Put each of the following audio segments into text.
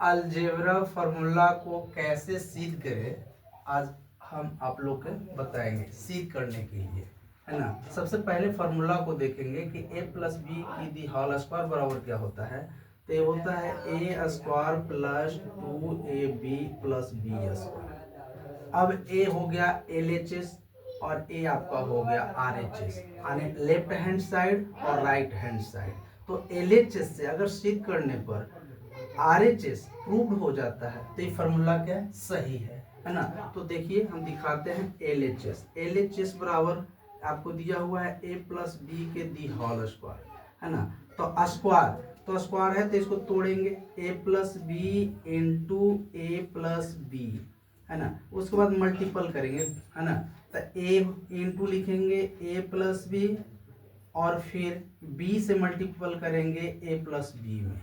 Algebra formula को कैसे सिद्ध करें, आज हम आप लोग को बताएंगे सिद्ध करने के लिए, है ना। सबसे पहले फार्मूला को देखेंगे कि a प्लस बी की दी होल स्क्वायर बराबर क्या होता है। तो ये होता है a square plus 2ab plus B square. अब a हो गया LHS और a आपका हो गया RHS, यानी लेफ्ट हैंड साइड और राइट हैंड साइड। तो LHS से अगर सिद्ध करने पर RHS प्रूव्ड हो जाता है तो ये फार्मूला क्या है, सही है ना। तो देखिए हम दिखाते हैं LHS बराबर आपको दिया हुआ है a प्लस बी के दी होल स्क्वायर, है ना। तो स्क्वायर है तो इसको तोड़ेंगे, a plus B into A plus B, है ना। उसके बाद मल्टीपल करेंगे, है ना। तो a इंटू लिखेंगे a प्लस बी और फिर b से मल्टीपल करेंगे a प्लस बी में।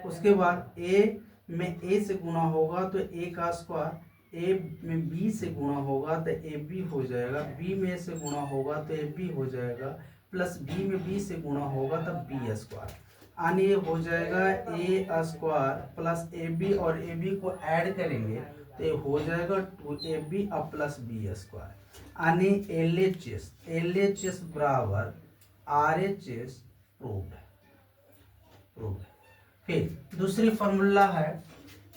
उसके बाद a में a से गुणा होगा तो a का स्क्वायर, a में b से गुणा होगा तो ab हो जाएगा, b में a से गुणा होगा तो ab हो जाएगा, प्लस b में b से गुणा होगा तब b स्क्वायर, यानी ये हो जाएगा a स्क्वायर प्लस ab और ab को ऐड करेंगे तो ये हो जाएगा 2ab अब प्लस b स्क्वायर, यानी LHS बराबर RHS प्रूव्ड। फिर दूसरी फॉर्मूला है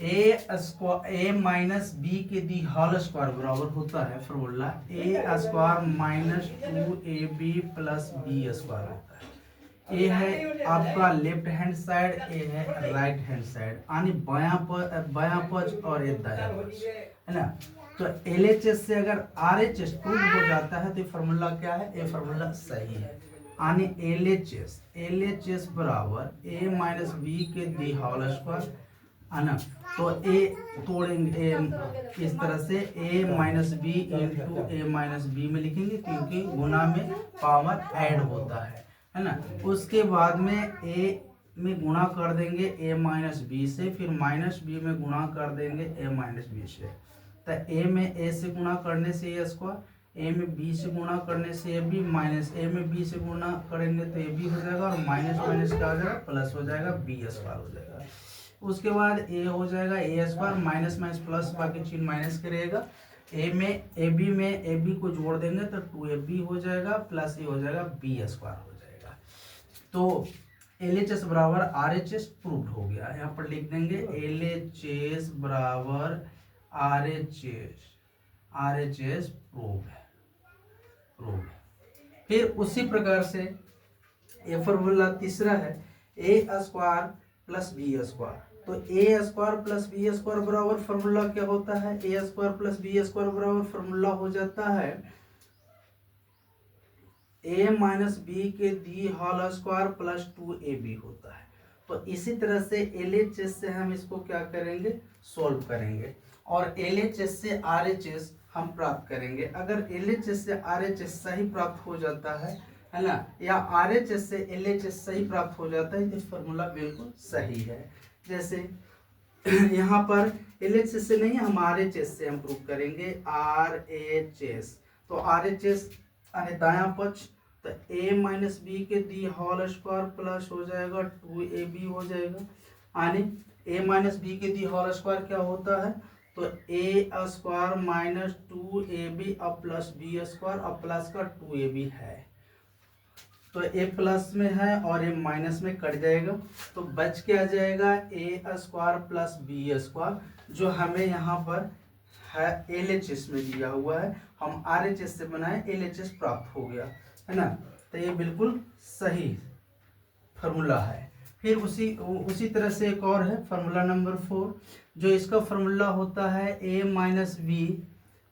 a माइनस बी के दी होल स्क्वायर बराबर होता है formula a square minus 2ab plus B square होता है। ए है आपका लेफ्ट हैंड साइड, ए है राइट हैंड साइड, यानी बायां पक्ष और ये दायां पक्ष, है ना। तो LHS से अगर RHS प्रूव हो जाता है तो ये फॉर्मूला क्या है, ये फॉर्मूला सही है, यानी LHS बराबर a माइनस बी के दी होल स्क्वायर, है ना। तो a तोड़ेंगे इस तरह से a minus B into A minus B में लिखेंगे क्योंकि गुना में पावर ऐड होता है ना। उसके बाद में a में गुणा कर देंगे a माइनस बी से, फिर माइनस बी में गुणा कर देंगे a माइनस बी से। तो a में a से गुणा करने से a स्क्वायर, a में b से गुणा करने से ab, माइनस a में b से गुणा करेंगे तो ab हो जाएगा और माइनस माइनस क्या हो जाएगा, प्लस हो जाएगा, b स्क्वायर हो जाएगा। उसके बाद a हो जाएगा a square, minus minus plus, बाकी चिन्ह माइनस करेगा, a में ab को जोड़ देंगे तो 2ab हो जाएगा, प्लस ये हो जाएगा b स्क्वायर हो जाएगा। तो LHS बराबर RHS प्रूव्ड हो गया। यहाँ पर लिख देंगे LHS बराबर RHS प्रूव्ड। फिर उसी प्रकार से ये फॉर्मूला तीसरा है a square plus B square. तो a square plus B square बराबर फॉर्मूला क्या होता है, a square plus B square बराबर फॉर्मूला हो जाता है a माइनस बी के the whole square plus 2ab होता है। तो इसी तरह से LHS से हम इसको क्या करेंगे, सोल्व करेंगे और LHS से RHS हम प्राप्त करेंगे। अगर LHS से RHS सही प्राप्त हो जाता है ना, या RHS से LHS सही प्राप्त हो जाता है तो फॉर्मूला बिल्कुल सही है। जैसे यहाँ पर LHS से नहीं, हम RHS से हम प्रूव करेंगे RHS। तो RHS यानी दायां पक्ष, तो a माइनस बी के दी होल स्क्वायर प्लस हो जाएगा 2ab हो जाएगा, यानी a माइनस बी के दी होल स्क्वायर क्या होता है, तो a स्क्वायर माइनस 2ab अब प्लस b स्क्वायर अब प्लस का 2ab है। तो a प्लस में है और a माइनस में कट जाएगा तो बच के आ जाएगा a square plus b square, जो हमें यहाँ पर है LHS में दिया हुआ है। हम RHS से बनाए, LHS प्राप्त हो गया, है ना। तो ये बिल्कुल सही फार्मूला है। फिर उसी तरह से एक और है फार्मूला नंबर 4, जो इसका फार्मूला होता है a minus B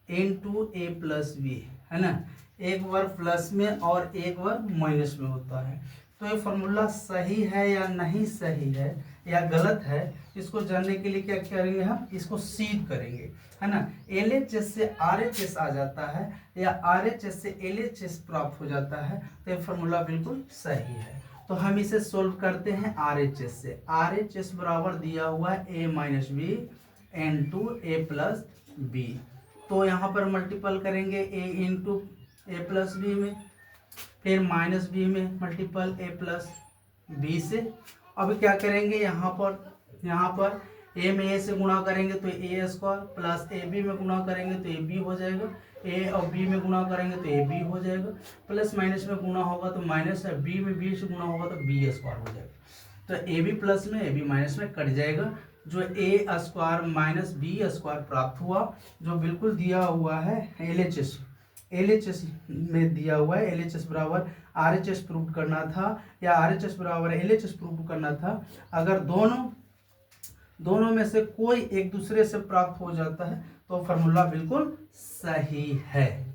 into A plus B, है ना। एक बार प्लस में और एक बार माइनस में होता है। तो ये फार्मूला सही है या नहीं सही है या गलत है, इसको जानने के लिए क्या करेंगे, हम इसको सिद्ध करेंगे, है ना। LHS से RHS आ जाता है या RHS से LHS प्राप्त हो जाता है तो ये फार्मूला बिल्कुल सही है। तो हम इसे सोल्व करते हैं RHS से। RHS बराबर दिया हुआ है a minus B into A plus B. तो यहाँ पर मल्टीपल करेंगे a into A plus B में, फिर माइनस बी में मल्टीपल ए प्लस बी से। अब क्या करेंगे यहाँ पर ए में ए से गुणा करेंगे तो ए स्क्वायर, प्लस ए बी में गुणा करेंगे तो ए बी हो जाएगा, ए और बी में गुणा करेंगे तो ए बी हो जाएगा, प्लस माइनस में गुणा होगा तो माइनस, बी में बी से गुणा होगा तो बी स्क्वायर हो जाएगा। तो ए बी प्लस में ए बी माइनस में कट जाएगा, जो ए स्क्वायर माइनस बी स्क्वायर प्राप्त हुआ, जो बिल्कुल दिया हुआ है एलएचएस में दिया हुआ है। एलएचएस बराबर आरएचएस प्रूव करना था, या आरएचएस बराबर एलएचएस प्रूव करना था। अगर दोनों में से कोई एक दूसरे से प्राप्त हो जाता है तो फॉर्मूला बिल्कुल सही है।